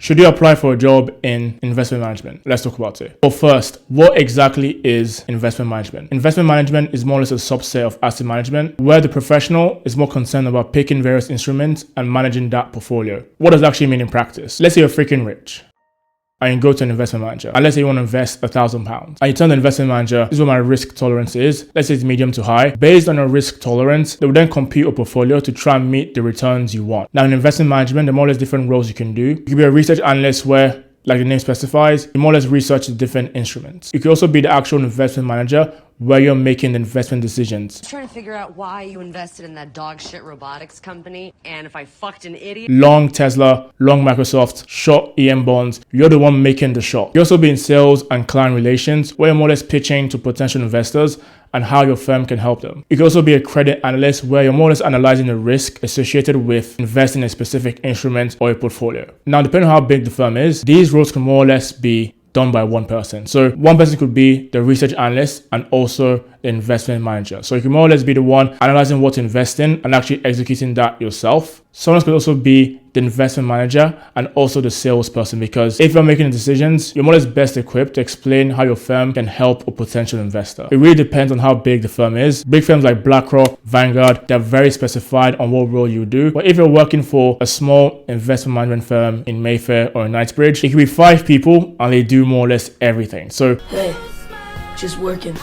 Should you apply for a job in investment management? Let's talk about it. But first, what exactly is investment management? Investment management is more or less a subset of asset management, where the professional is more concerned about picking various instruments and managing that portfolio. What does it actually mean in practice? Let's say you're freaking rich and you go to an investment manager, and let's say you want to invest £1,000, and you tell the investment manager, this is what my risk tolerance is. Let's say it's medium to high. Based on your risk tolerance, they will then compute a portfolio to try and meet the returns you want. Now in investment management, there are more or less different roles you can do. You can be a research analyst where, like the name specifies, you more or less research the different instruments. You can also be the actual investment manager where you're making the investment decisions. Trying to figure out why you invested in that dog shit robotics company, and if I fucked an idiot. Long Tesla, long Microsoft, short EM bonds, you're the one making the shot. You also be in sales and client relations, where you're more or less pitching to potential investors and how your firm can help them. You can also be a credit analyst, where you're more or less analyzing the risk associated with investing in a specific instrument or a portfolio. Now, depending on how big the firm is, these roles can more or less be done by one person. So one person could be the research analyst and also the investment manager. So you can more or less be the one analyzing what to invest in and actually executing that yourself. Someone could also be the investment manager and also the salesperson, because if you're making the decisions, you're more or less best equipped to explain how your firm can help a potential investor. It really depends on how big the firm is. Big firms like BlackRock, Vanguard, they're very specified on what role you do. But if you're working for a small investment management firm in Mayfair or in Knightsbridge, it could be 5 people and they do more or less everything. So hey, just working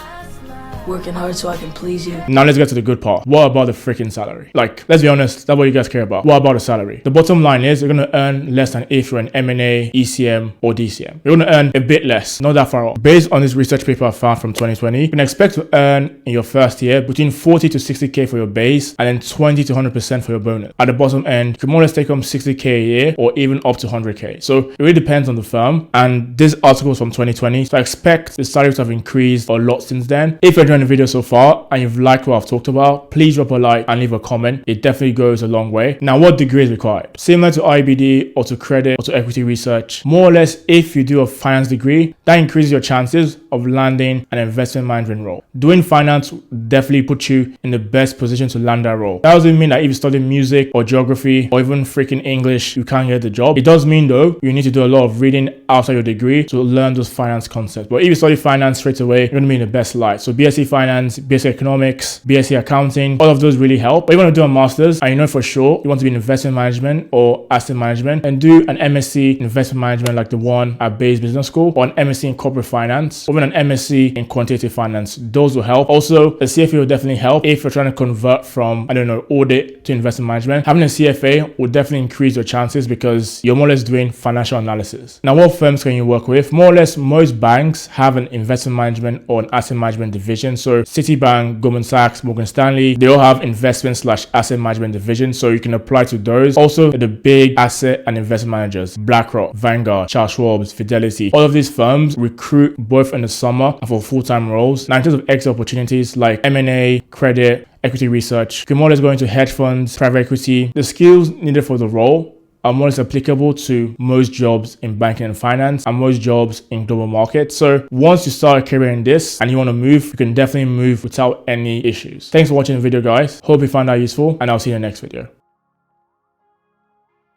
hard so I can please you. Now let's get to the good part. What about the freaking salary? Like, let's be honest, that's what you guys care about. What about the salary? The bottom line is you're going to earn less than if you're an M&A, ECM, or DCM. You're going to earn a bit less, not that far off. Based on this research paper I found from 2020, you can expect to earn in your first year between 40 to 60k for your base and then 20 to 100% for your bonus. At the bottom end, you can more or less take home 60k a year or even up to 100k. So it really depends on the firm. And this article is from 2020, so I expect the salary to have increased a lot since then. If you're enjoying the video so far and you've liked what I've talked about, please drop a like and leave a comment. It definitely goes a long way. Now, what degree is required? Similar to IBD or to credit or to equity research, more or less if you do a finance degree, that increases your chances of landing an investment management role. Doing finance definitely puts you in the best position to land that role. That doesn't mean that if you study music or geography or even freaking English, you can't get the job. It does mean though, you need to do a lot of reading outside your degree to learn those finance concepts. But if you study finance straight away, you're going to be in the best light. So BSc Finance, BSc Economics, BSc Accounting, all of those really help. But you want to do a master's and you know for sure you want to be in investment management or asset management, and do an MSc investment management like the one at Bayes Business School, or an MSc in corporate finance, or even an MSc in quantitative finance. Those will help. Also, a CFA will definitely help if you're trying to convert from, I don't know, audit to investment management. Having a CFA will definitely increase your chances because you're more or less doing financial analysis. Now, what firms can you work with? More or less, most banks have an investment management or an asset management division. So Citibank, Goldman Sachs, Morgan Stanley, they all have investment/asset management divisions, so you can apply to those. Also, the big asset and investment managers, BlackRock, Vanguard, Charles Schwab, Fidelity, all of these firms recruit both in the summer and for full-time roles. Now, in terms of exit opportunities like M&A, credit, equity research, you can more or less go into hedge funds, private equity. The skills needed for the role are more or less applicable to most jobs in banking and finance and most jobs in global markets. So once you start a career in this and you want to move, you can definitely move without any issues. Thanks for watching the video, guys. Hope you found that useful, and I'll see you in the next video.